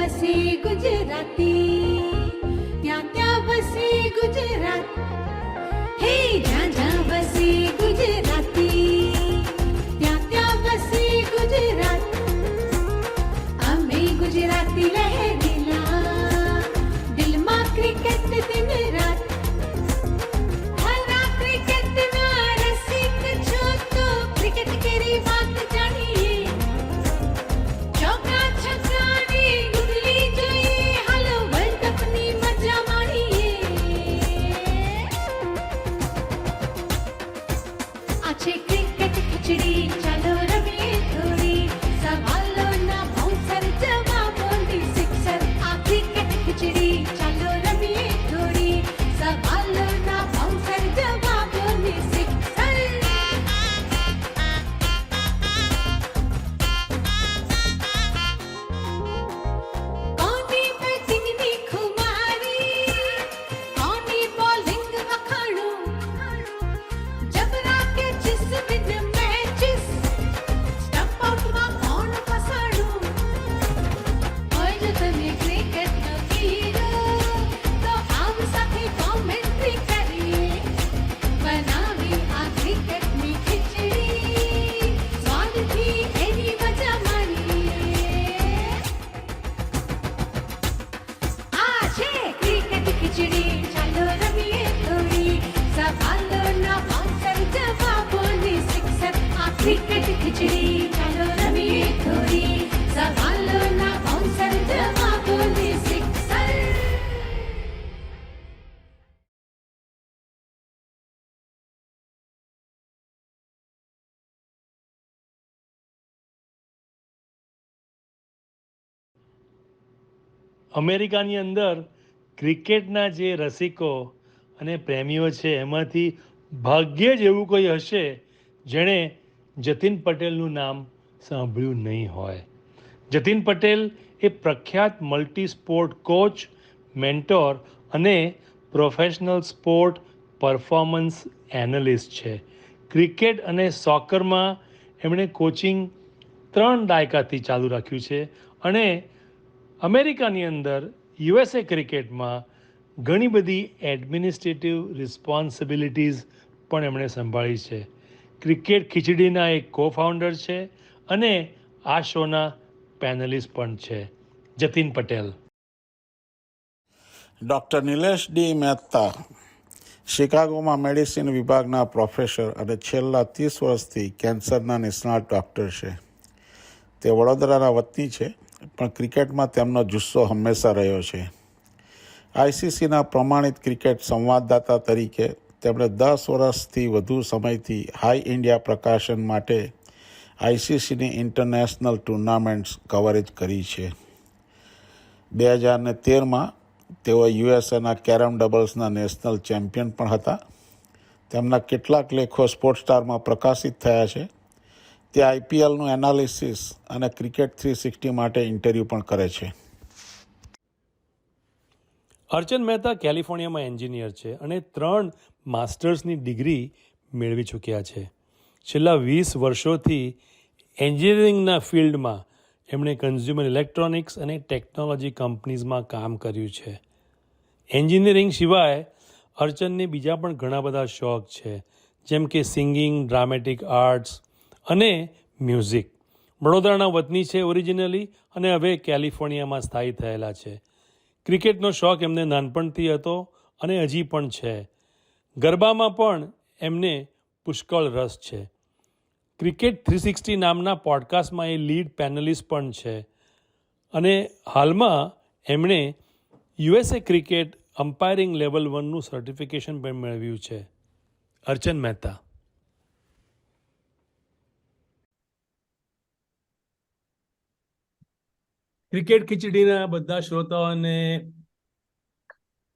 વસે ગુજરાતી, ત્યાં ત્યાં વસે ગુજરાત. હે જ્યાં જ્યાં વસે ગુજરાતી, ત્યાં ત્યાં વસે ગુજરાત. અમે ગુજરાતી લહેરીલા, દિલમાં ક્રિકેટ દિન રાત. ભલા ક્રિકેટના રસિક છો તો ક્રિકેટ કેરી વાત જાણીએ. ચોકા છક્કાની ગુગલી જોઈએ, હાલો વર્લ્ડ કપની મજા માણીએ. આ છે ક્રિકેટ ખીચડી, ચાલો રમીએ થોડી. સવાલોના બાઉન્સર, જવાબોની સિક્સર. આ ક્રિકેટ ખીચડી, ચાલો રમીએ થોડી. સવાલોના બાઉન્સર, જવાબોની સિક્સર. કોની બેટિંગની ખુમારી, કોની બોલિંગ વખાણું. જબરા કે ચિસ વિન મેચિસ, સ્ટમ્પ આઉટમાં કોણ ફસાણું. હોય જો તમે ક્રિકેટનો હીરો, તો આમ સાથે કોમેન્ટ્રી કરીએ. બનાવી આ ક્રિકેટની ખીચડી, સ્વાદથી એની મજા માણીએ. આ છે ક્રિકેટ ખીચડી, ચાલો રમીએ થોડી. સવાલોના બાઉન્સર, જવાબોની સિક્સર. આ ક્રિકેટ ખીચડી, ચાલો રમીએ થોડી. સવાલોના બાઉન્સર, જવાબોની સિક્સર. અમેરિકાની અંદર ક્રિકેટના જે રસિકો અને પ્રેમીઓ છે એમાંથી ભાગ્યે જ એવું કોઈ હશે જેણે જતિન પટેલનું નામ સાંભળ્યું નહીં હોય. જતિન પટેલ એ પ્રખ્યાત મલ્ટી સ્પોર્ટ કોચ, મેન્ટોર અને પ્રોફેશનલ સ્પોર્ટ પરફોર્મન્સ એનાલિસ્ટ છે. ક્રિકેટ અને સોકરમાં એમણે કોચિંગ 3 દાયકાથી ચાલુ રાખ્યું છે અને અમેરિકાની અંદર યુએસએ ક્રિકેટમાં ઘણી બધી એડમિનિસ્ટ્રેટિવ રિસ્પોન્સિબિલિટીઝ પણ એમણે સંભાળી છે. ક્રિકેટ ખીચડીના એક કો ફાઉન્ડર છે અને આ શોના પેનલિસ્ટ પણ છે. જતિન પટેલ. ડૉક્ટર નિલેશ મહેતા શિકાગોમાં મેડિસિન વિભાગના પ્રોફેસર અને છેલ્લા 30 વર્ષથી કેન્સરના નિષ્ણાત ડૉક્ટર છે. તે વડોદરાના વતની છે, પણ ક્રિકેટમાં તેમનો જુસ્સો હંમેશા રહ્યો છે. આઈસીસીના પ્રમાણિત ક્રિકેટ સંવાદદાતા તરીકે તેમણે 10 વર્ષથી વધુ સમયથી હાઈ ઇન્ડિયા પ્રકાશન માટે આઈસીસીની ઇન્ટરનેશનલ ટુર્નામેન્ટ્સ કવરેજ કરી છે. 2013માં તેઓ યુએસએના કેરમ ડબલ્સના નેશનલ ચેમ્પિયન પણ હતા. તેમના કેટલાક લેખો સ્પોર્ટ્સ સ્ટારમાં પ્રકાશિત થયા છે. તે આઈપીએલનું એનાલિસિસ અને ક્રિકેટ 360 માટે ઇન્ટરવ્યૂ પણ કરે છે. અર્ચન મહેતા કેલિફોર્નિયામાં એન્જિનિયર છે અને 3 માસ્ટર્સની ડિગ્રી મેળવી ચૂક્યા છે. છેલ્લા 20 વર્ષોથી એન્જિનિયરિંગના ફિલ્ડમાં એમણે કન્ઝ્યુમર ઇલેક્ટ્રોનિક્સ અને ટેકનોલોજી કંપનીઝમાં કામ કર્યું છે. એન્જિનિયરિંગ સિવાય અર્ચનને બીજા પણ ઘણા બધા શોખ છે, જેમ કે સિંગિંગ, ડ્રામેટિક આર્ટ્સ અને મ્યુઝિક. વડોદરાના વતની છે ઓરિજિનલી અને હવે કેલિફોર્નિયામાં સ્થાયી થયેલા છે. ક્રિકેટનો શોખ એમને નાનપણથી હતો અને હજી પણ છે. ગરબામાં પણ એમને પુષ્કળ રસ છે. ક્રિકેટ 360 નામના પોડકાસ્ટમાં એ લીડ પેનલિસ્ટ પણ છે અને હાલમાં એમણે યુએસએ ક્રિકેટ અમ્પાયરિંગ લેવલ 1નું સર્ટિફિકેશન પણ મેળવ્યું છે. અર્ચન મહેતા. ક્રિકેટ ખીચડીના બધા શ્રોતાઓને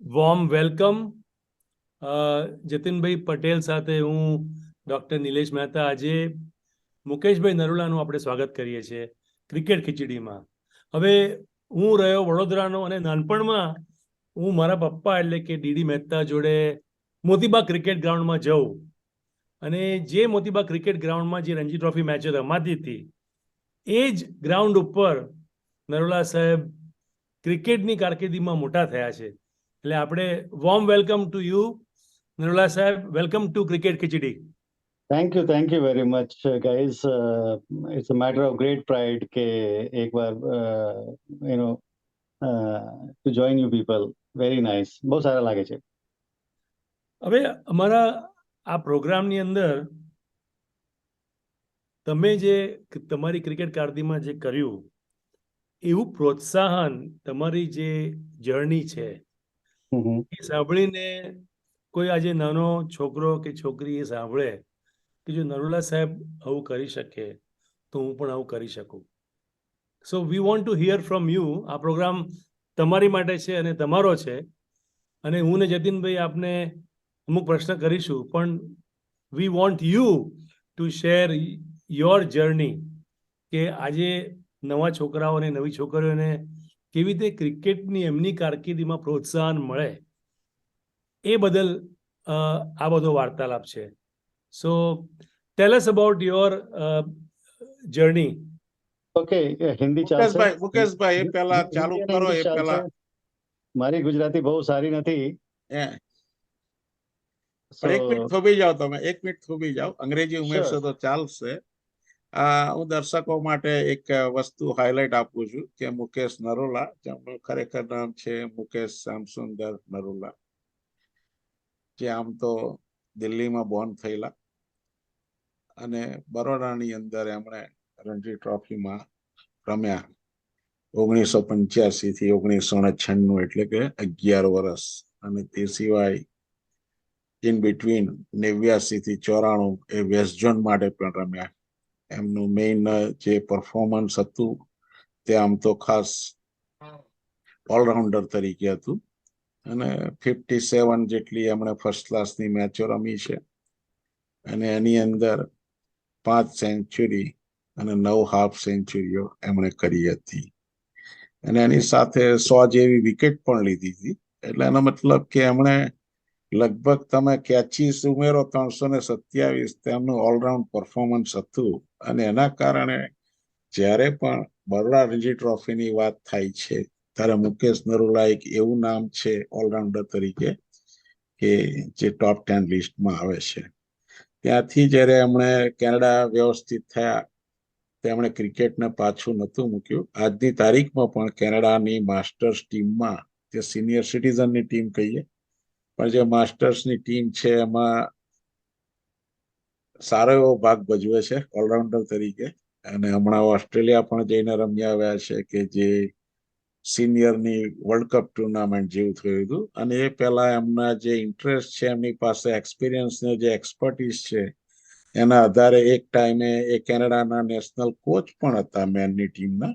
વોર્મ વેલકમ. જતિનભાઈ પટેલ સાથે હું ડૉક્ટર નિલેશ મહેતા આજે મુકેશભાઈ નરુલાનું આપણે સ્વાગત કરીએ છીએ ક્રિકેટ ખીચડીમાં. હવે હું રહ્યો વડોદરાનો અને નાનપણમાં હું મારા પપ્પા એટલે કે ડીડી મહેતા જોડે મોતીબાગ ક્રિકેટ ગ્રાઉન્ડમાં જઉં અને જે મોતીબાગ ક્રિકેટ ગ્રાઉન્ડમાં જે રણજી ટ્રોફી મેચો રમાતી હતી એ જ ગ્રાઉન્ડ ઉપર નરોલા સાહેબ ક્રિકેટની કારકિર્દીમાં મોટા થયા છે. એટલે આપણે વોર્મ વેલકમ ટુ યુ નરુલા સાહેબ. Welcome to cricket khichdi. Thank you very much, guys. It's a matter of great pride કે એક વાર to join you people. Very nice. બહુ સારા લાગે છે. હવે અમારા આ પ્રોગ્રામની અંદર તમે જે તમારી ક્રિકેટ કારકિર્દીમાં જે કર્યું એવું પ્રોત્સાહન તમારી જે જર્ની છે હમ. એ સાંભળીને કોઈ આજે નાનો છોકરો કે છોકરી એ સાંભળે કે જો નરુલા સાહેબ આવું કરી શકે તો હું પણ આવું કરી શકું. So we want to hear from you. આ પ્રોગ્રામ તમારી માટે છે અને તમારો છે. અને હું ને જતીનભાઈ આપને અમુક પ્રશ્ન કરીશું, પણ we want you two share your journey કે આજે નવા છોકરાઓને નવી છોકરીઓને કેવી રીતે ક્રિકેટની એમની કારકિર્દીમાં પ્રોત્સાહન મળે એ બદલ આ બધો વાર્તાલાપ છે. So tell us about your journey. Okay, Hindi ચાલશે? મુકેશભાઈ એ પહેલા ચાલુ હિન્દી અને કરો. ઇંગ્લિશ એ પહેલા મારી ગુજરાતી બહુ સારી નથી. પણ એક મિનિટ થોભી જાઓ. તમે 1 મિનિટ થોભી જાઓ. અંગ્રેજી ઉમેરશો તો ચાલશે. હું દર્શકો માટે એક વસ્તુ હાઇલાઇટ આપું છું કે મુકેશ નરોલા, જેમનું ખરેખર નામ છે મુકેશ શ્યામસુંદર નરોલા, જે આમ તો દિલ્હીમાં બોર્ન થયેલા અને બરોડાની અંદર એમણે રણજી ટ્રોફીમાં રમ્યા 1985 થી 1996, એટલે કે 11 વર્ષ. અને તે સિવાય ઇન બિટવીન 89 થી 94 એ વેસ્ટ ઝોન માટે પણ રમ્યા. એમનું મેઇન જે પરફોર્મન્સ હતું તે આમ તો ખાસ ઓલરાઉન્ડર તરીકે હતું. અને 57 જેટલી એમણે ફર્સ્ટ ક્લાસની મેચો રમી છે અને એની અંદર 5 સેન્ચુરી અને 9 હાફ સેન્ચુરીઓ એમણે કરી હતી. અને એની સાથે 100 જેવી વિકેટ પણ લીધી હતી. એટલે એનો મતલબ કે એમણે લગભગ તમે કેચીસ ઉમેરો 327, તેમનું ઓલરાઉન્ડ પરફોર્મન્સ હતું. અને એના કારણે જ્યારે પણ બરોડા રણજી ટ્રોફીની વાત થાય છે ત્યારે મુકેશ નરુલા એક એવું નામ છે ઓલરાઉન્ડર તરીકે કે જે ટોપ 10 લિસ્ટમાં આવે છે. ત્યાંથી જ્યારે એમણે કેનેડા વ્યવસ્થિત થયા તેમણે ક્રિકેટને પાછું નહોતું મૂક્યું. આજની તારીખમાં પણ કેનેડાની માસ્ટર્સ ટીમમાં, જે સિનિયર સિટીઝનની ટીમ કહીએ, પણ જે માસ્ટર્સની ટીમ છે એમાં સારો એવો ભાગ ભજવે છે ઓલરાઉન્ડર તરીકે. અને હમણાં ઓસ્ટ્રેલિયા પણ જઈને રમ્યા આવ્યા છે કે જે સિનિયરની વર્લ્ડ કપ ટુર્નામેન્ટ જેવું થયું હતું. અને એ પહેલા એમના જે ઇન્ટરેસ્ટ છે, એમની પાસે એક્સપિરિયન્સ ને જે એક્સપર્ટીસ છે, એના આધારે એક ટાઈમે એ કેનેડાના નેશનલ કોચ પણ હતા મેનની ટીમના.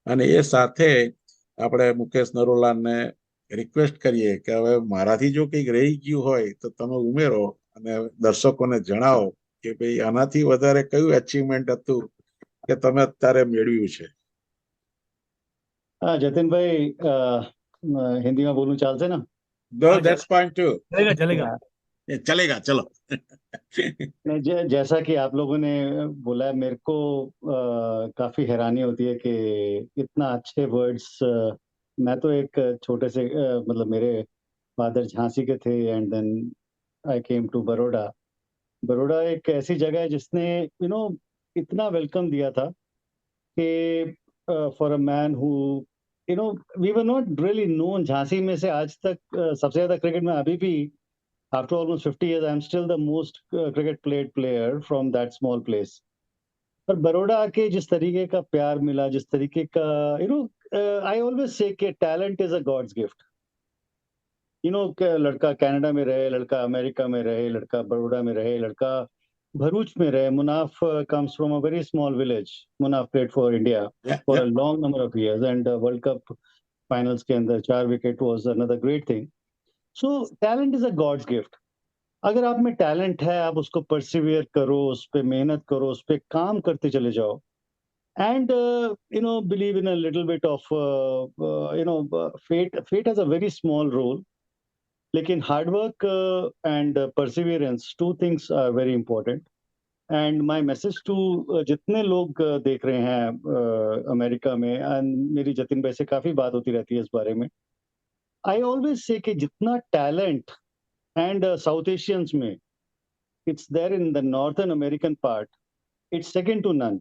અને એ સાથે આપણે મુકેશ નરોલાને રિક્વેસ્ટ કરીએ કે હવે મારાથી જો કંઈક રહી ગયું હોય તો તમે ઉમેરો અને દર્શકોને જણાવો કે ભાઈ આનાથી વધારે કયું અચીવમેન્ટ હતું કે તમે અત્યારે મેળવ્યું છે. હા જતીનભાઈ, હિન્દીમાં બોલવું ચાલશે ને? That's fine too. ચલેગા. चलेगा, चलो. जैसा कि आप लोगों ने बोला, मेरे को काफी हैरानी होती है कि इतना अच्छे वर्ड्स। मैं तो एक छोटे से मतलब मेरे फादर झांसी के थे and then I came to Baroda. Baroda एक ऐसी जगह है जिसने इतना वेलकम दिया था कि for a man who we were not really known. Jhansi में से आज तक सबसे ज्यादा क्रिकेट में अभी भी after almost 50 years, I'm still the most cricket played player from that small place. पर बड़ौदा आके जिस तरीके का प्यार मिला, जिस तरीके का I always say कि talent is a God's gift. लड़का कनाडा में रहे, लड़का अमेरिका में रहे, लड़का बड़ौदा में रहे, लड़का भरूच में रहे. Munaf comes from a very small village. Munaf played for India for a long number of years and World Cup finals के अंदर 4 wicket was another great thing. So talent is a God's gift. अगर आप में talent है, आप उसको persevere करो, उस पर मेहनत करो, उस पर काम करते चले जाओ and believe in a little bit of fate has a very small role. लेकिन hard work and perseverance, 2 things are very important. And my message to जितने लोग देख रहे हैं अमेरिका में, एंड मेरी जतिन भाई से काफी बात होती रहती है इस बारे में। आई ऑलवेज से कि जितना टैलेंट एंड साउथ एशियंस में it's there in the northern American part, it's second to none.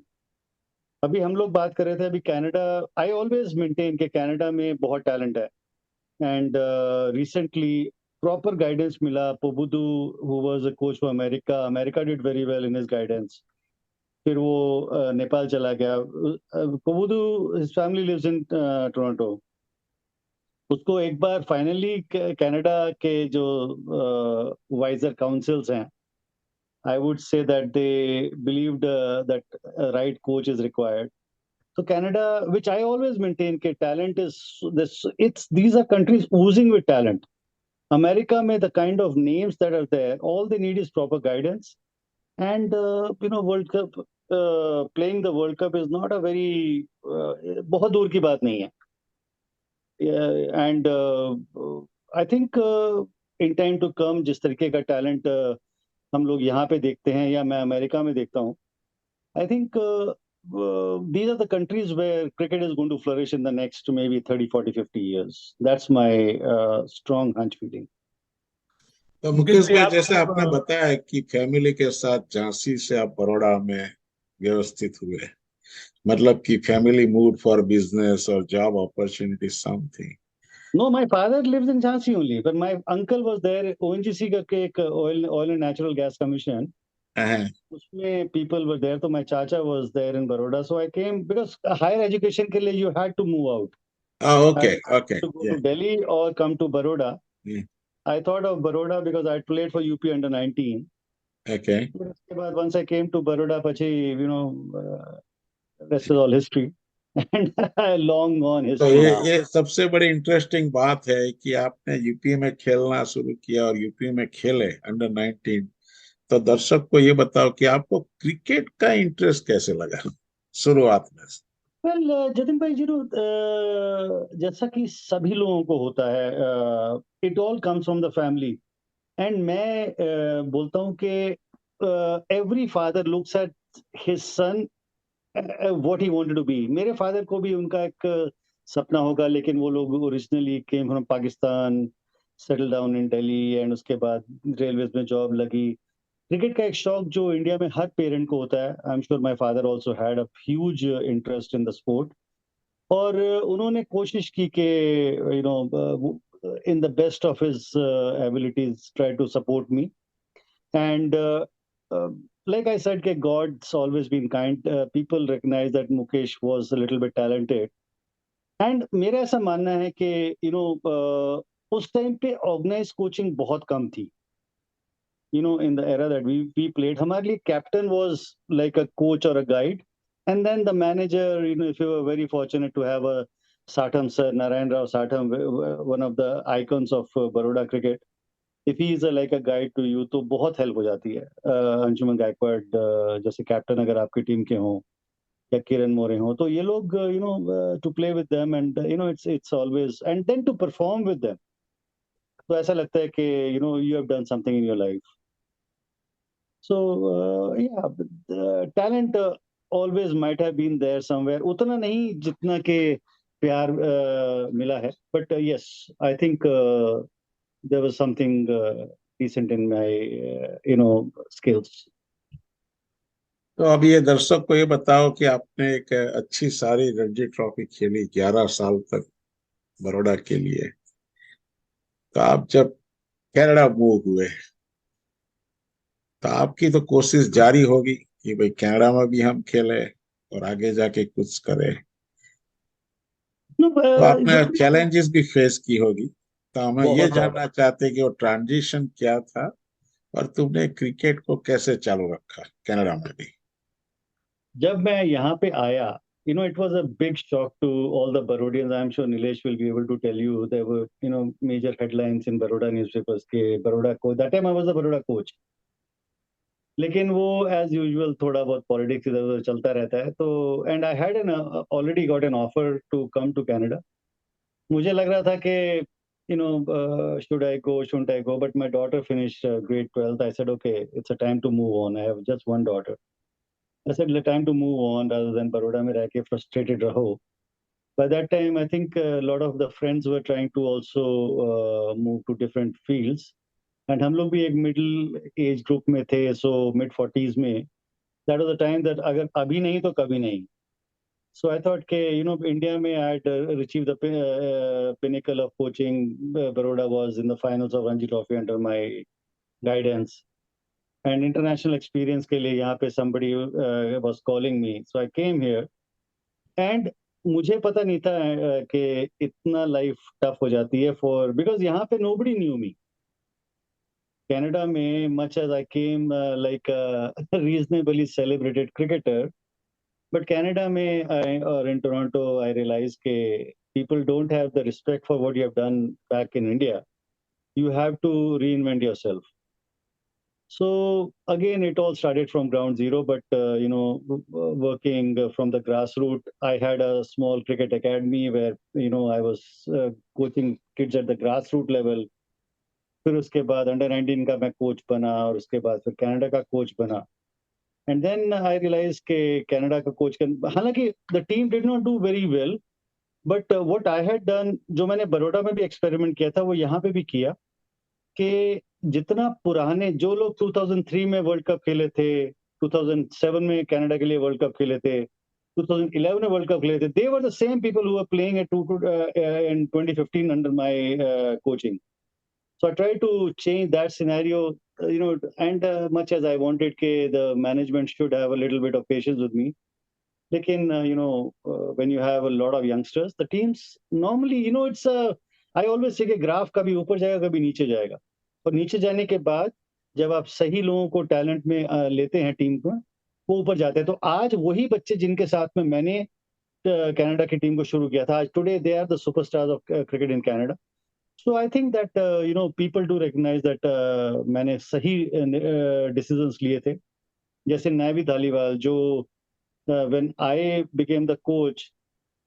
अभी हम लोग बात कर रहे थे अभी कनाडा, आई ऑलवेज मेंटेन कि कनाडा में बहुत टैलेंट है। एंड रिसेंटली प्रॉपर गाइडेंस मिला। Pubudu who was a coach for America, America did very well in his guidance. फिर वो नेपाल चला गया। Pubudu, his family lives in Toronto. उसको एक बार फाइनली कनाडा के जो वाइजर काउंसिल्स हैं, I would say that they believed that right coach is required. So Canada, which I always maintain, that talent is this. It's these are countries oozing with talent. America, में the kind of names that are there, all they need is proper guidance. And World Cup, playing the World Cup is not a very बहुत दूर की बात नहीं है. And I think in time to come, जिस तरीके का talent हम लोग यहाँ पे देखते हैं या मैं अमेरिका में देखता हूँ, I think these are the countries where cricket is going to flourish in the next maybe 30, 40, 50 years. That's my strong hunch feeling. तो मुकेश मुकेश भाई, भाई, आप जैसे आपने बताया कि फैमिली के साथ झांसी से आप बड़ौदा में व्यवस्थित हुए, मतलब कि फैमिली मूड फॉर बिजनेस और job opportunity something. No, my father lives in Jhansi only, but my uncle was there. ONGC करके एक oil and natural gas commission, हाँ, उसमें people were there. तो my चाचा was there in Baroda, so I came because higher education के लिए you had to move out. I okay had okay, to go to Delhi or come to Baroda. या I thought of Baroda because I played for UP under 19. Okay. But उसके बाद once I came to Baroda, पछि rest is all history and long gone तो history now. ये सबसे बड़ी interesting बात है कि आपने यूपी में खेलना शुरू किया और यूपी में खेले अंडर 19। तो दर्शक को ये बताओ कि आपको क्रिकेट का इंटरेस्ट कैसे लगा शुरुआत में? Well, जतिन भाई जैसा कि सभी लोगों को होता है, it all comes from the family. And मैं बोलता हूँ कि every father looks at his son what he wanted to be. मेरे फादर को भी उनका एक सपना होगा, लेकिन वो लोग originally came from Pakistan, settle down in Delhi, and उसके बाद रेलवेज में जॉब लगी। क्रिकेट का एक शौक जो इंडिया में हर पेरेंट को होता है, I am sure my father also had a huge interest in the sport. और उन्होंने कोशिश की कि in the best of his abilities try to support me. And like I said, God's always been kind. People recognize that Mukesh was a little bit talented. And मेरा ऐसा मानना है कि उस टाइम पे ऑर्गेनाइज कोचिंग बहुत कम थी। In the era that we played, हमारे लिए captain was like a coach or a guide, and then the manager. If you were very fortunate to have a Satham sir, Narayan Rao Satham, one of the icons of Baroda cricket. If he is like a guide to you, तो बहुत help हो जाती है। अंशुमन गायकवाड जैसे captain अगर आपकी team के हों, या किरण मोरे हों, तो ये लोग to play with them, and it's always, and then to perform with them, तो ऐसा लगता है कि you have done something in your life. So yeah talent always might have been there somewhere, उतना नहीं जितना के प्यार मिला है, but yes, I think there was something decent in my skills. तो अब ये दर्शक को ये बताओ कि आपने एक अच्छी सारी रणजी ट्रॉफी खेली 11 साल तक बड़ौदा के लिए। तो आप जब कनाडा मूव हुए तो आपकी तो कोशिश जारी होगी कि भाई कनाडा में भी हम खेले और आगे जाके कुछ करें। No, तो आपने जब चैलेंजेस भी फेस की होगी। तो हमें ये बहुत ज्यादा, जानना चाहते हैं कि वो ट्रांजिशन क्या था और तुमने क्रिकेट को कैसे चालू रखा कनाडा में भी। जब मैं यहाँ पे आया, it was a big shock to all the Barodians. I'm sure Nilesh will be able to tell you there were major headlines in Baroda newspapers के Baroda coach. That time I was the Baroda coach. लेकिन वो as usual थोड़ा बहुत politics इधर उधर चलता रहता है, तो and I had an already got an offer to come to Canada. मुझे लग रहा था कि should I go, shouldn't I go? But my daughter finished grade 12th. I said, okay, it's a time to move on. I have just one daughter. I said, let time to move on rather than Baroda mein reh ke frustrated raho. By that time, I think a lot of the friends were trying to also move to different fields. And हम लोग भी एक middle age group में थे, so mid 40s में. That was the time that अगर अभी नहीं तो कभी नहीं. So I thought, India may had achieved the pinnacle of coaching. Baroda was in the finals of Ranji Trophy under my guidance. And international experience के लिए यहाँ पे somebody was calling me. So I came here. And मुझे पता नहीं था कि इतना life tough हो जाती है because यहाँ पे nobody knew me. Canada में, much as I came like a reasonably celebrated cricketer, but Canada में or in Toronto, I realized that people don't have the respect for what you have done back in India. You have to reinvent yourself. So again, it all started from ground zero, but working from the grassroots. I had a small cricket academy where I was coaching kids at the grassroots level. फिर उसके बाद under 19 का मैं coach बना और उसके बाद फिर कनाडा का कोच बना. एंड देन आई रियलाइज के कनाडा का कोच हालांकि the team did not do very well, but what I had done, जो मैंने बड़ौदा में भी एक्सपेरिमेंट किया था वो यहाँ पे भी किया, कि जितना पुराने जो लोग 2003 में वर्ल्ड कप खेले थे, 2007 में कनाडा के लिए वर्ल्ड कप खेले थे, 2011 में वर्ल्ड कप खेले थे, they were the same people who were playing at in 2015 under my coaching. So I tried to change that scenario, and much as I wanted the management should have a little bit of patience with me. Lekin, when you have a lot of youngsters, the teams normally, I always say कि graph कभी ऊपर जाएगा कभी नीचे जाएगा, और नीचे जाने के बाद जब आप सही लोगों को टैलेंट में लेते हैं टीम में, वो ऊपर जाते हैं. तो आज वही बच्चे जिनके साथ में मैंने कनाडा की टीम को शुरू किया था, आज today they are the superstars of cricket in Canada. So I think that people do recognize that मैंने सही decisions लिए थे. जैसे नावी धालीवाल जो when I became the coach,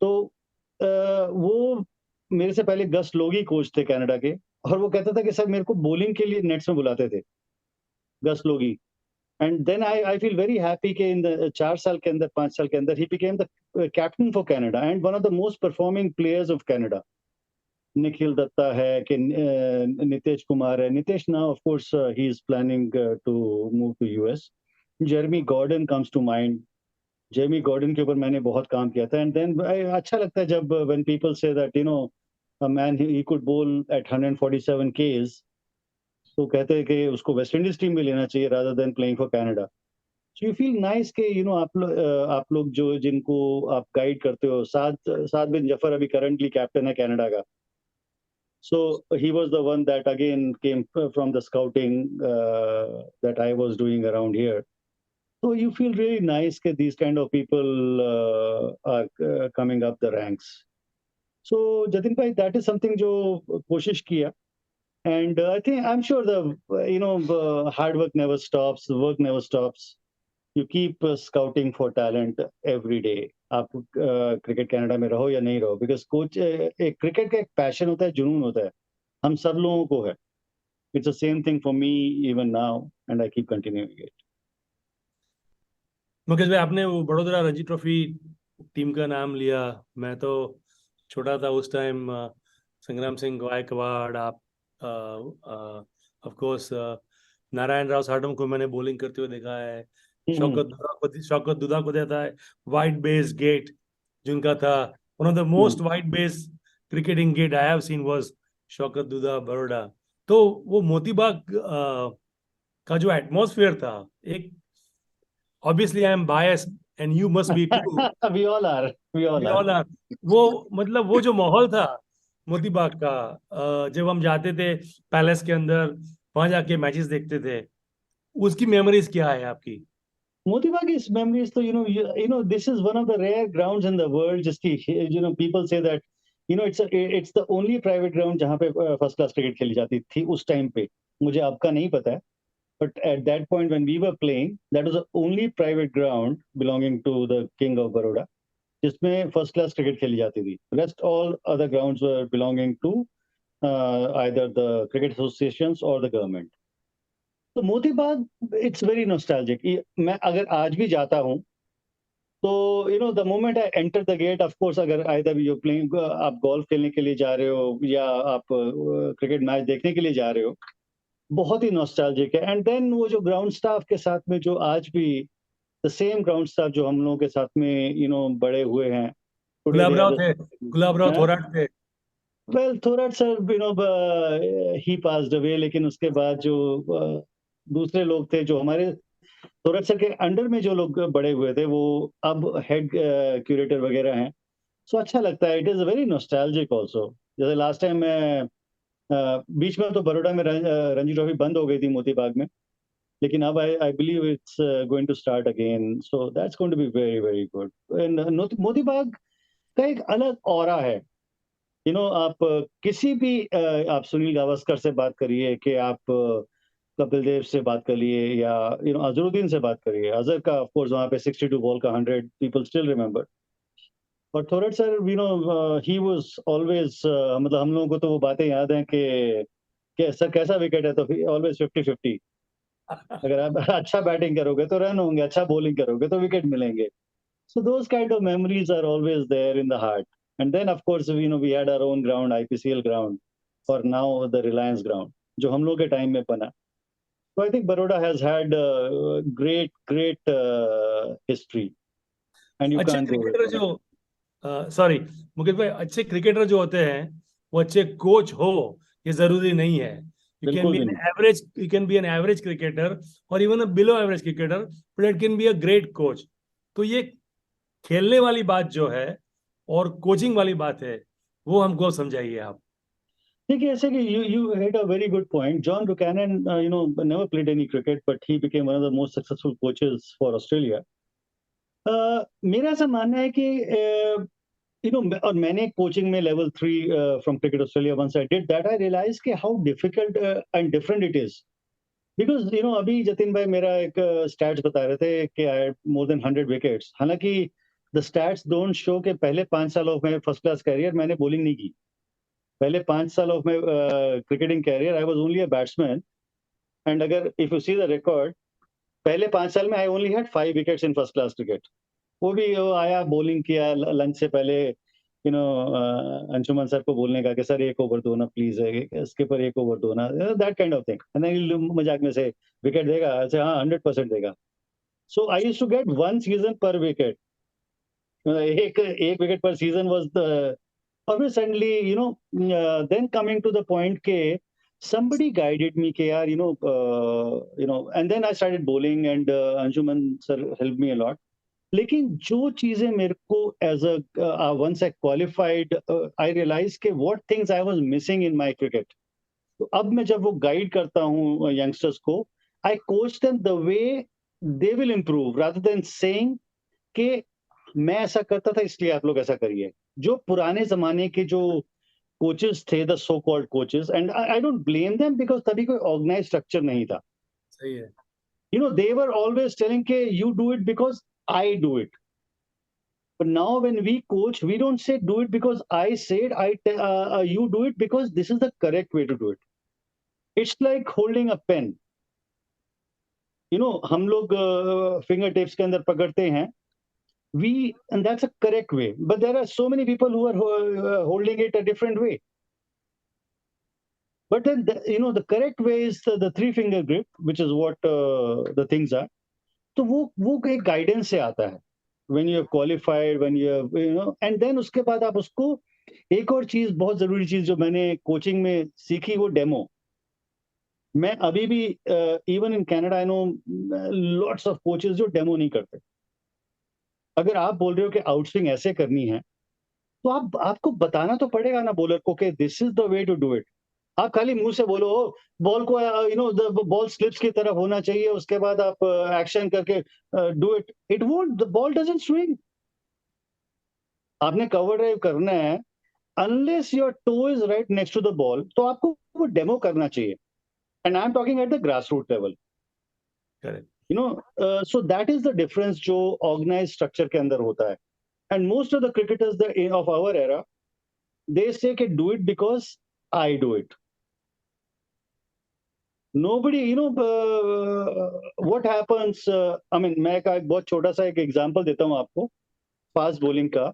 तो वो मेरे से पहले गस लोग ही कोच थे कनाडा के, और वो कहता था कि सर मेरे को बॉलिंग के लिए नेट्स में बुलाते थे Gus Logie. And then I feel very happy कि इन द 4 साल के अंदर 5 साल के अंदर ही became the captain for Canada and one of the most performing players of Canada. Nikhil Dutta है कि नितेश कुमार है. Nitesh now of course he is planning to move to US. Jeremy Gordon comes to mind. Jamie Gordon के ऊपर मैंने बहुत काम किया था. एंड देन अच्छा लगता है जब when people say that a man he could बोल एट 147 केज, तो कहते हैं कि उसको वेस्ट इंडीज टीम में लेना चाहिए rather than playing for Canada. So you feel nice के आप लोग जो जिनको आप गाइड करते हो. साद बिन जफर अभी करंटली कैप्टन है कनाडा का. So he was the one that again came from the scouting that I was doing around here. So you feel really nice that these kind of people are coming up the ranks. So Jatin bhai, that is something jo koshish kiya. And I think I'm sure the hard work never stops, the work never stops. You keep scouting for talent every day. आप cricket Canada में रहो या नहीं रहो, because coach एक cricket का एक passion होता है, जुनून होता है, हम सब लोगों को है. It's the same thing for me even now and I keep continuing it. Mukesh भाई, आपने वो बड़ोदरा रणजी ट्रॉफी टीम का नाम लिया. मैं तो छोटा था उस टाइम. संग्राम सिंह गायकवाड़, आप ऑफ कोर्स नारायण राव साडम को मैंने बॉलिंग करते हुए देखा है. शौकत दुधा को देता है वाइड बेस गेट जिनका था. One of the most wide base cricketing gait I have seen was Shaukat Dudha Baroda. तो वो मोतीबाग का जो एटमॉस्फेयर था, एक obviously I am biased and you must be too. we all are. वो मतलब वो जो माहौल था मोतीबाग का, जब हम जाते थे पैलेस के अंदर, वहां जाके मैचेस देखते थे, उसकी मेमोरीज क्या है आपकी? Motivagi's memories, so this is one of the rare grounds in the world. Just people say that it's the only private ground जहाँ पे फर्स्ट क्लास क्रिकेट खेली जाती थी उस टाइम पे. मुझे आपका नहीं पता है, but at that point when we were playing, that was the only private ground belonging to the King of Baroda जिसमें फर्स्ट क्लास क्रिकेट खेली जाती थी. Rest all other grounds were belonging to either the cricket associations or the government. तो Moti Bagh, it's very nostalgic. मैं अगर आज भी जाता हूँ, तो the moment I enter the gate, of course, अगर आइदर यू प्लेइंग, आप गोल्फ खेलने के लिए जा रहे हो या आप क्रिकेट मैच देखने के लिए जा रहे हो, बहुत ही नॉस्टैल्जिक है। एंड देन वो जो ग्राउंड स्टाफ के साथ में, जो आज भी द सेम ग्राउंड स्टाफ जो हम लोगों के साथ में बड़े हुए हैं, टुडे दे गुलाबराव आर थे, गुलाबराव जस्ट, थोराट थे। वेल, थोराट सर, ही पास्ड अवे, लेकिन उसके बाद जो दूसरे लोग थे, जो हमारे थोराट सर के अंडर में जो लोग बड़े हुए थे, वो अब हेड क्यूरेटर वगैरह हैं। सो अच्छा लगता है, it is very nostalgic also. जैसे लास्ट टाइम मैं बीच में तो बड़ौदा में रणजी ट्रॉफी बंद हो गई थी मोती बाग में, लेकिन अब I believe it's going to start again, so that's going to be very very good. And Moti Bagh का एक अलग ऑरा है। आप किसी भी आप सुनील गावस्कर से बात करिए, कि आप कपिल देव से बात करिए, या अजहरुद्दीन से बात करिए। अजहर का ऑफ कोर्स वहाँ पे 62 बॉल का 100 पीपल स्टिल रिमेंबर। और थोरट सर, ही वाज ऑलवेज, मतलब हम लोगों को तो वो बातें याद हैं कि सर कैसा विकेट है, तो ऑलवेज 50-50। अगर आप अच्छा बैटिंग करोगे तो रन होंगे, अच्छा बॉलिंग करोगे तो विकेट मिलेंगे। So those kind of memories are always there in the heart. And then of course, we had our own ground, IPCL ground, or now the Reliance ground, जो हम लोग के टाइम में बना। So I think Baroda has had great, great history, and you अच्छे can't go away cricketer from it. जो sorry Mukesh भाई, अच्छे क्रिकेटर जो होते हैं वो अच्छे कोच हो, ये जरूरी नहीं है। यू कैन बिल्कुल बी भी एन नहीं। Average, you can be an average cricketer और even a below average cricketer, but it can be a great coach. तो ये खेलने वाली बात जो है और कोचिंग वाली बात है, वो हमको समझाइए आप। देखिए, ऐसे कि you had a very good point. John Buchanan, never played any cricket, but he became one of the most successful coaches for Australia. मेरा ऐसा मानना है कि और मैंने कोचिंग में level 3 from cricket Australia, once I did that, I realize कि how difficult and different it is. Because अभी जतिन भाई मेरा एक स्टैट्स बता रहे थे कि I had more than 100 wickets. हालांकि द स्टैट्स डोंट शो के पहले 5 साल of my first class career मैंने बॉलिंग नहीं की। पहले 5 साल of my cricketing career I was only a batsman. And अगर if you see the record, पहले 5 साल में I only had 5 wickets in first class cricket. वो आया, बॉलिंग किया लंच से पहले, अंशुमन सर को बोलने का कि सर एक ओवर दो ना प्लीज, इसके पर एक ओवर दो ना, दैट काइंड ऑफ थिंग। मजाक में से विकेट देगा, ऐसे हाँ 100% देगा। So I used to get 1 season पर विकेट, एक एक विकेट पर सीजन वाज द। और फिर suddenly then coming to the point के somebody guided me कि यार and then I started bowling, and Anshuman sir helped me a lot. लेकिन जो चीजें मेरे को as a once I qualified, I realize के what things I was missing in my cricket. तो अब मैं जब वो गाइड करता हूँ यंगस्टर्स को, आई coach them the way they will improve, rather than saying कि मैं ऐसा करता था इसलिए आप लोग ऐसा करिए। जो पुराने जमाने के जो कोचेस थे, the so called coaches, and I don't blame them, because तभी कोई ऑर्गेनाइज स्ट्रक्चर नहीं था। सही है। दे वर ऑलवेज टेलिंग के you do it because I do it. But now when we coach, we don't say do it because I said, you do it because this is the correct way to do it. It's like holding a pen. हम लोग finger tips के अंदर पकड़ते हैं, we, and that's a correct way. But there are so many people who are holding it a different way. But then the correct way is the three finger grip, which is what the things are. तो वो एक guidance से आता है, when you have qualified, when you have, and then उसके बाद आप उसको, एक और चीज, बहुत जरूरी चीज जो मैंने कोचिंग में सीखी, वो डेमो। मैं अभी भी even in Canada I know lots of coaches जो डेमो नहीं करते। अगर आप बोल रहे हो कि आउटस्विंग ऐसे करनी है, तो आपको बताना तो पड़ेगा ना बॉलर को कि this is the way to do it. आप खाली मुंह से बोलो बॉल को, द बॉल स्लिप्स की तरफ होना चाहिए, उसके बाद आप एक्शन करके do it, it won't, the ball doesn't swing. आपने कवर ड्राइव करना है, unless your toe is right next to the ball, तो आपको वो डेमो करना चाहिए। And I am talking at the grass root level. Correct. So that is the difference जो organize structure के अंदर होता है। And most of the cricketers of our era, they say do it because I do it. Nobody, what happens, I mean, मैं एक बहुत छोटा सा एक एग्जांपल देता हूँ आपको फास्ट बॉलिंग का.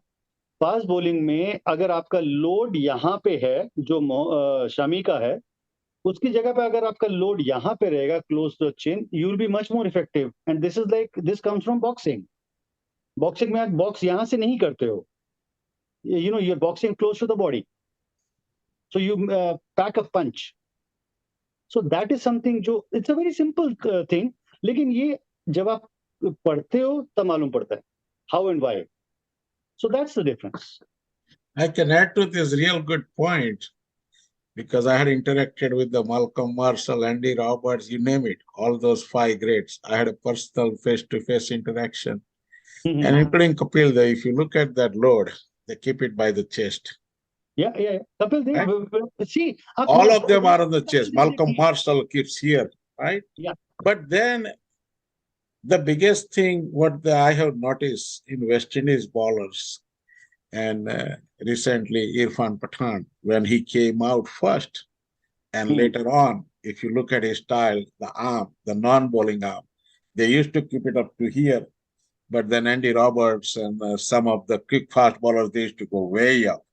फास्ट बॉलिंग में अगर आपका लोड यहाँ पे है, जो शमी का है, उसकी जगह पे अगर आपका लोड यहाँ पे रहेगा close to chin, you will be much more effective. And this is like, this comes from boxing. Boxing में आप बॉक्स यहाँ से नहीं करते हो, you're boxing close to the body, so you pack a punch. So that is something जो, it's a very simple thing, लेकिन ये जब आप पढ़ते हो तब मालूम पड़ता है how and why. So that's the difference. I can add to this real good point because I had interacted with the Malcolm Marshall, Andy Roberts, you name it, all those five greats. I had a personal face-to-face interaction. And including Kapil Dev, if you look at that load, they keep it by the chest. Yeah. Kapil Dev, see, All of them are on the chest. Malcolm Marshall keeps here, right? Yeah. But then the biggest thing I have noticed in West Indies bowlers, and recently Irfan Pathan, when he came out first, and later on, if you look at his style, the arm, the non-bowling arm, they used to keep it up to here. But then Andy Roberts and some of the quick fast bowlers, they used to go way up.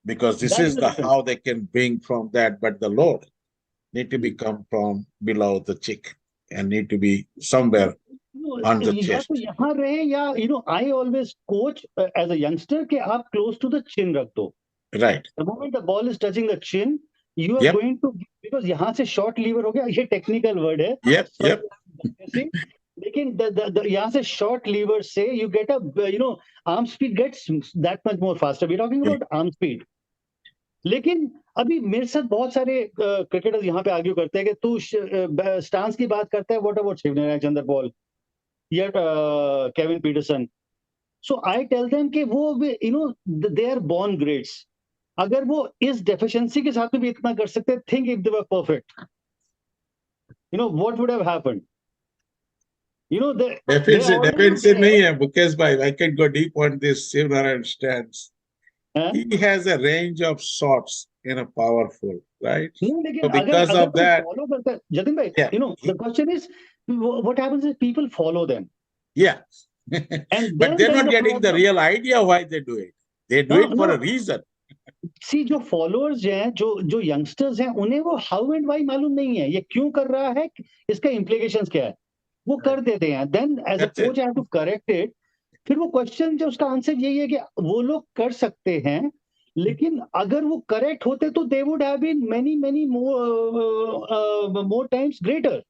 Because this is how they can bring from that, but the load need to be come from below the cheek and need to be somewhere on the chest. यहाँ रहे या I always coach as a youngster कि आप close to the chin रख दो. Right. The moment the ball is touching the chin, you are going to, because यहाँ से short lever हो गया, ये technical word है. Yep. लेकिन यहाँ से short lever से you get a arm speed gets that much more faster. We're talking about arm speed. लेकिन अभी मेरे साथ बहुत सारे क्रिकेटर्स यहाँ पे आर्ग्यू करते हैं कि तू स्टांस की बात करता है, what about Shivnarine Chanderpaul या Kevin Pietersen. So I tell them कि वो दे आर बोर्न ग्रेट्स. अगर वो इस डेफिशिएंसी के साथ में भी इतना कर सकते, think if they were perfect, what would have happened. Deficiency नहीं है मुकेश भाई. I can go deep on this Shivanarayan stance. He has a range of shots in a powerful, right? So because of that, Jatin bhai, the question is, what happens is people follow them. Yeah. But they're not getting the real idea why they do it. They do it for a reason. See, जो followers हैं, जो youngsters हैं, उन्हें वो how and why मालूम नहीं है. ये क्यों कर रहा है, इसका implications क्या है, वो कर देते हैं. Then as a coach I have to correct it. फिर वो क्वेश्चन जो उसका आंसर यही है कि वो लोग कर सकते हैं, लेकिन अगर वो करेक्ट होते तो they would have been many more times greater.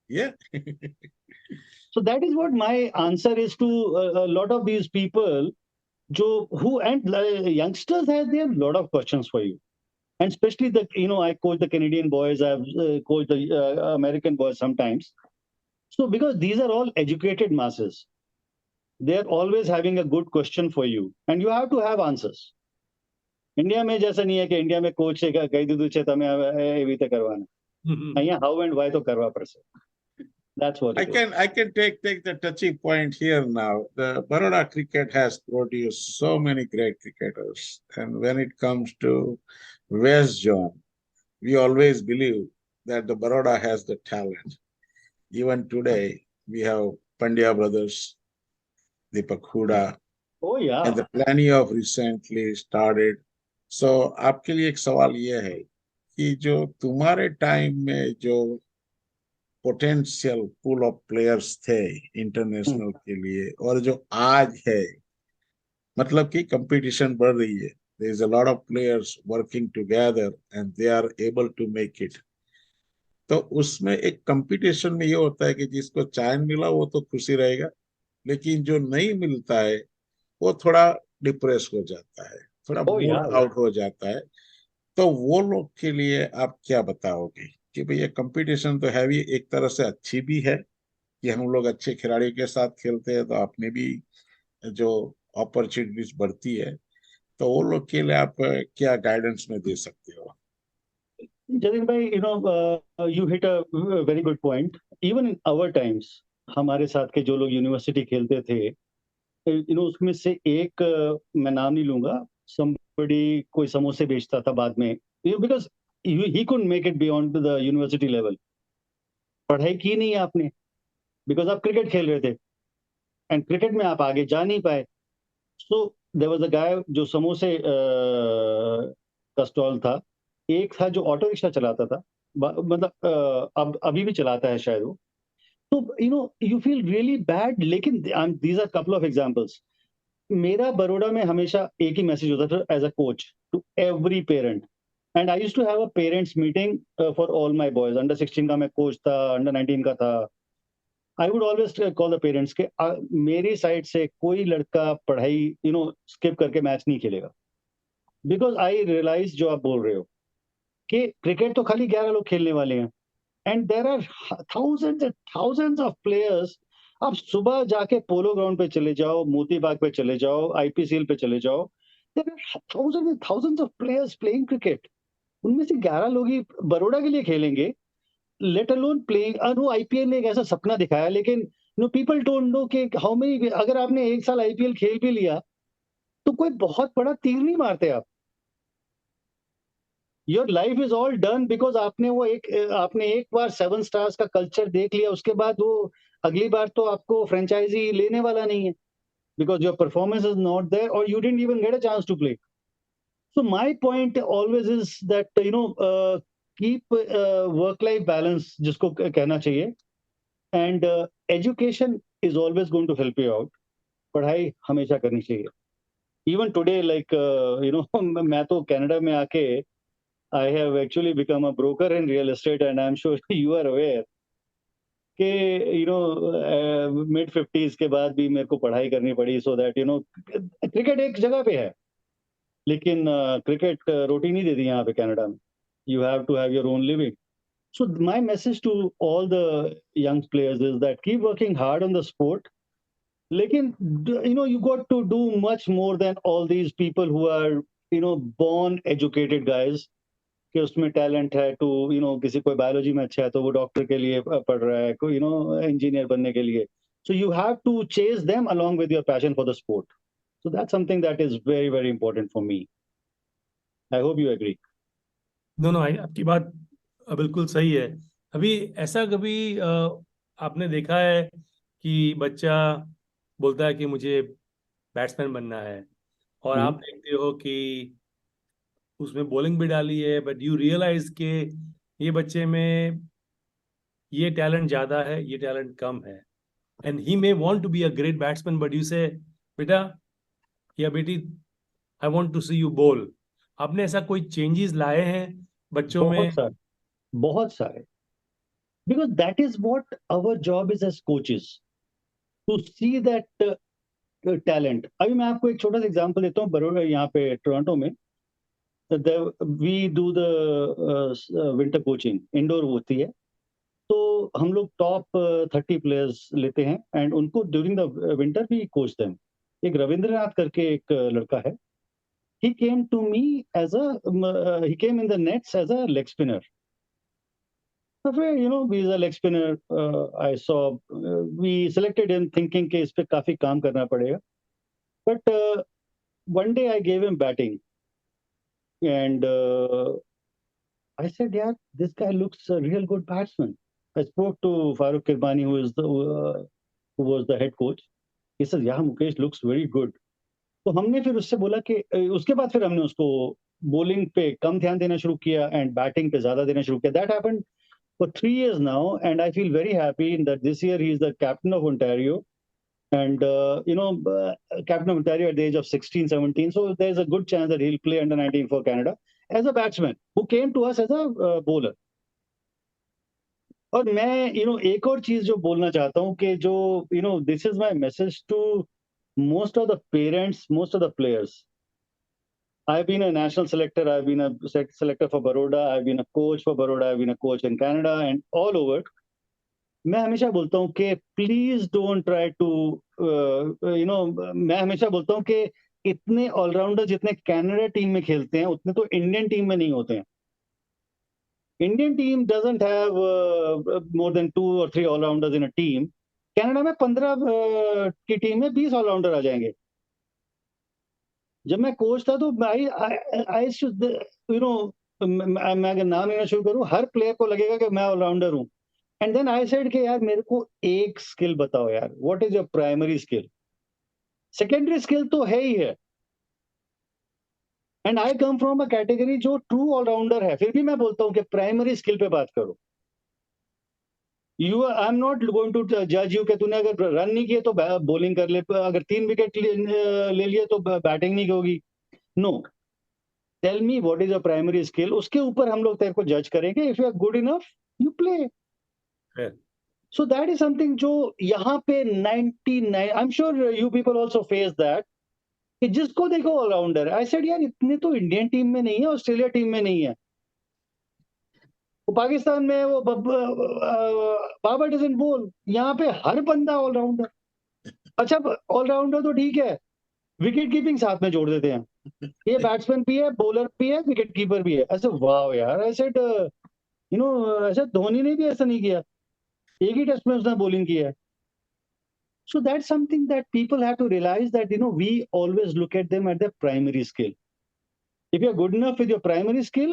Yeah. So that is what my answer is to a lot of these people and youngsters have their lot of questions for you. And especially I coach the Canadian boys, I've coached the American boys sometimes. So because these are all educated masses, they're always having a good question for you and you have to have answers. India में जैसा नहीं है कि India में coach से कही दीदू छे तमे एवी રીતે કરવાના. અહીંયા how and why તો કરવા પડશે. That's what I can take the touchy point here now. The Baroda cricket has produced so many great cricketers, and when it comes to West Zone, we always believe that the Baroda has the talent. Even today, we have Pandya brothers, Deepak Huda, and the plenty of recently started. So आपके लिए एक सवाल ये है कि जो तुम्हारे time में जो पोटेंशियल पूल ऑफ प्लेयर्स थे इंटरनेशनल के लिए और जो आज है, मतलब कि कंपटीशन बढ़ रही है, there is a lot of players working together and they are able to make it. तो उसमें एक कंपटीशन में ये होता है कि जिसको चांस मिला वो तो खुशी रहेगा, लेकिन जो नहीं मिलता है वो थोड़ा डिप्रेस हो जाता है, थोड़ा मूड आउट हो जाता है. तो वो लोग के लिए आप क्या बताओगे कि भैया कंपटीशन तो है भी, एक तरह से अच्छी भी है कि हम लोग अच्छे खिलाड़ियों के साथ खेलते हैं तो अपने भी जो अपॉर्चुनिटीज बढ़ती है, तो वो लोग के लिए आप क्या गाइडेंस में दे सकते हो? Jatin bhai, you hit a very good point. Even in our times, हमारे साथ के जो लोग यूनिवर्सिटी खेलते थे, उसमें से एक मैं नाम नहीं लूंगा, somebody कोई समोसे बेचता था बाद में, because he couldn't make it beyond the university level. पढ़ाई की नहीं आपने बिकॉज आप क्रिकेट खेल रहे थे एंड क्रिकेट में आप आगे जा नहीं पाए. सो देयर वाज अ गाय जो समोसे का स्टॉल था. एक था जो ऑटो रिक्शा चलाता था, मतलब अब अभी भी चलाता है शायद वो. तो यू फील रियली बैड. लेकिन these are couple of examples. मेरा बड़ौदा में हमेशा एक ही मैसेज होता था as a coach to every parent. And I used to have a parents meeting for all my boys. Under 16 का मैं कोच था, अंडर 19 का था. I would always call the parents के मेरी साइड से कोई लड़का पढ़ाई स्किप करके मैच नहीं खेलेगा. बिकॉज आई रियलाइज जो आप बोल रहे हो कि क्रिकेट तो खाली 11 लोग खेलने वाले हैं and there are thousands of players. आप सुबह जाके पोलो ग्राउंड पे चले जाओ, मोती बाग पे चले जाओ, आईपीसीएल पे चले जाओ. There are thousands of players playing cricket. उनमें से 11 लोग ही बड़ौदा के लिए खेलेंगे. Let alone playing. No, IPL ने एक ऐसा सपना दिखाया, लेकिन पीपल डोंट नो कि हाउ मेनी. अगर आपने एक साल आईपीएल खेल भी लिया तो कोई बहुत बड़ा तीर नहीं मारते आप. Your life is all done because आपने एक बार 7 स्टार्स का कल्चर देख लिया. उसके बाद वो अगली बार तो आपको फ्रेंचाइजी लेने वाला नहीं है because your performance is not there और you didn't even get a chance to play. So my point always is that keep work life balance जिसको कहना चाहिए. And education is always going to help you out. पढ़ाई हमेशा करनी चाहिए. Even today, like मैं तो कनाडा में आके I have actually become a broker in real estate, and I'm sure you are aware कि मिड 50s के बाद भी मेरे को पढ़ाई करनी पड़ी सो दैट क्रिकेट एक जगह पे है, लेकिन क्रिकेट रोटी नहीं देती यहाँ पे कनाडा में. You have to have your own living. So my message to all the young players is that keep working hard on the sport. लेकिन you got to do much more than all these people who are born educated guys. कि उसमें talent है to किसी कोई biology में अच्छा है तो वो डॉक्टर के लिए पढ़ रहा है, कोई इंजीनियर बनने के लिए. So you have to chase them along with your passion for the sport. So that's something that is very, very important for me. I hope you agree. दोनों आपकी बात बिल्कुल सही है. अभी ऐसा कभी आपने देखा है कि बच्चा बोलता है कि मुझे बैट्समैन बनना है और आप देखते हो कि उसमें बॉलिंग भी डाली है, बट यू रियलाइज के ये बच्चे में ये टैलेंट ज्यादा है, ये टैलेंट कम है, and he may want to be a great batsman, but you say बेटा या बेटी I want to see you bowl. आपने ऐसा कोई चेंजेस लाए हैं बच्चों में? बहुत सारे, बहुत सारे. Because that is what our job is as coaches, to see that talent. अभी मैं आपको एक छोटा सा एग्जांपल देता हूँ. बड़ौदा यहाँ पे टोरंटो में we do the winter coaching, indoor होती है. तो हम लोग टॉप 30 प्लेयर्स लेते हैं एंड उनको ड्यूरिंग द विंटर भी कोच दें. एक रविंद्रनाथ करके एक लड़का है. He came to me as he came in the nets as a leg spinner. He's a leg spinner. I saw we selected him thinking कि इस पे काफी काम करना पड़ेगा. But one day I gave him batting, and I said, "Yeah, this guy looks a real good batsman." I spoke to Farooq Kirbani, who was the head coach. He said, "Yeah, Mukesh looks very good." तो हमने फिर उससे बोला कि उसके बाद फिर हमने उसको बॉलिंग पे कम ध्यान देना शुरू किया एंड बैटिंग पे ज्यादा देना शुरू किया. That happened for 3 years now, and I feel very happy that this year he is the captain of Ontario, and captain of Ontario at the age of 16, 17. So there's a good chance that he'll play under 19 for Canada as a batsman who came to us as a bowler. और मैं एक और चीज जो बोलना चाहता हूँ कि जो this is my message to most of the parents, most of the players. I've been a national selector, I've been a selector for Baroda, I've been a coach for Baroda, I've been a coach in Canada and all over. मैं हमेशा बोलता हूँ कि please don't try to मैं हमेशा बोलता हूँ कि इतने ऑलराउंडर जितने कनाडा टीम में खेलते हैं उतने तो इंडियन टीम में नहीं होते हैं. Indian team doesn't have more than 2 or 3 allrounders in a team. Canada में 15 की टीम में 20 ऑलराउंडर आ जाएंगे. जब मैं कोच था तो आई मैं अगर नाम लेना शुरू करूं, हर प्लेयर को लगेगा कि मैं ऑलराउंडर हूं. एंड देन आई सेड कि यार मेरे को एक स्किल बताओ यार, what is your primary skill. Secondary skill तो है ही है. And I come from a category जो ट्रू ऑलराउंडर है, फिर भी मैं बोलता हूं कि प्राइमरी स्किल पे बात करो. I am not going to जज यू कि तूने अगर रन नहीं किए तो बॉलिंग कर ले, अगर 3 विकेट ले लिए तो बैटिंग नहीं होगी. No, tell me what is your primary skill, उसके ऊपर हम लोग तेरे को जज करेंगे. If you are good enough you play. So that is something जो यहाँ पे 99, I am sure you people also face that, कि जिसको देखो ऑलराउंडर. आई सेड यार इतने तो इंडियन टीम में नहीं है, ऑस्ट्रेलिया टीम में नहीं है, वो पाकिस्तान में वो बाबर डजंट बोल. यहाँ पे हर बंदा ऑलराउंडर. अच्छा, ऑलराउंडर तो ठीक है, विकेट कीपिंग साथ में जोड़ देते हैं. ये बैट्समैन भी है, बॉलर भी है, विकेट कीपर भी है. ऐसे वाह यार, ऐसे यू नो, ऐसे धोनी ने भी ऐसा नहीं किया, एक ही टेस्ट में उसने बॉलिंग की है. So that's something that people have to realize, that we always look at them at their primary skill. If you're good enough with your primary skill,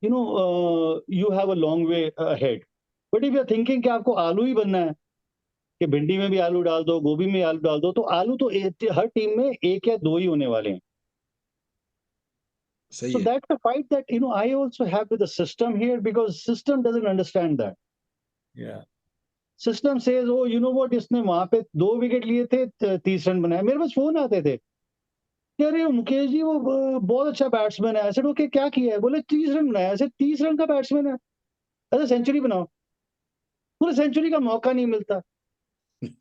you have a long way ahead. But if you're thinking कि आपको आलू ही बनना है, कि भिंडी में भी आलू डाल दो, गोभी में आलू डाल दो, तो आलू तो हर टीम में एक या दो ही होने वाले हैं. So that's the fight that I also have with the system here, because system doesn't understand that. Yeah. System says oh you know what, इसने वहां पे 2 विकेट लिए थे, 30 रन बनाए. मेरे पास फोन आते थे कि अरे मुकेश जी वो बहुत अच्छा बैट्समैन है. ऐसे ओके क्या किया है, बोले 30 रन बनाया. ऐसे 30 रन का बैट्समैन है, ऐसे सेंचुरी बनाओ. पूरे सेंचुरी का मौका नहीं मिलता.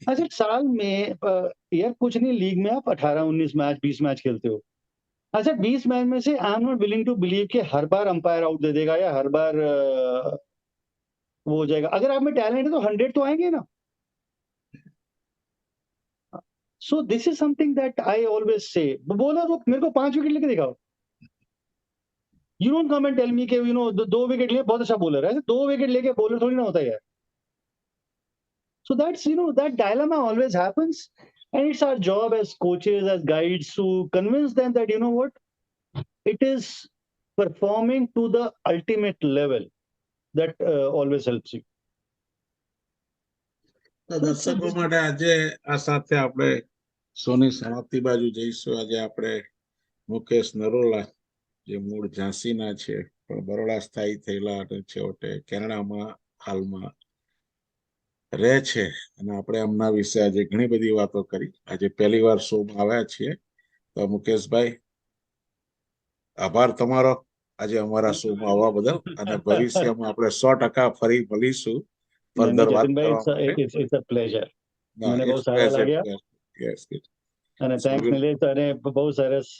ऐसे साल में यार कुछ नहीं, लीग में आप 18-19 मैच 20 मैच खेलते हो. ऐसे 20 मैच में से I am not willing to believe कि हर बार अंपायर आउट दे देगा या हर बार वो हो जाएगा. अगर आप में टैलेंट है तो 100 तो आएंगे ना. So this is something that I always say. बोला वो मेरे को 5 विकेट लेके दिखाओ. You don't come and tell me कि 2 विकेट लिए बहुत अच्छा बॉलर है. 2 विकेट लेके बॉलर थोड़ी ना होता है. So that's that dilemma always happens, and it's our job as coaches, as guides, to convince them that what, it is performing to the ultimate level that always helps you. તો દર્શકો માટે આજે આ સાથે આપણે શોની સમાપ્તિ બાજુ જઈશું. આજે આપણે મુકેશ નરોલા, જે મૂળ ઝાંસીના છે પણ બરોડા સ્થાયી થયેલા અને છેવટે કેનેડામાં હાલમાં રહે છે, અને આપણે એમના વિશે આજે ઘણી બધી વાતો કરી. આજે પહેલી વાર શોમાં આવ્યા છીએ, તો મુકેશભાઈ આભાર તમારો આજે અમારા શોમાં આવવા બદલ, અને ભવિષ્યમાં આપણે 100% ફરી મળીશું ફર્ધર વાત Jatin bhai, કરવા માટે. it's a pleasure. No, મને બહુ it's સારા pleasure. લાગ્યા. Yes, yes. અને So thanks we'll- Nilesh, અને બહુ સરસ.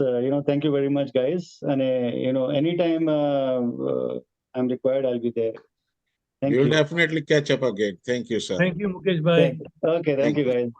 Thank you very much guys. અને anytime I'm required, I'll be there. Thank we will you. definitely catch up again. Thank you, sir. Thank you Mukeshbhai. Okay, thank you guys.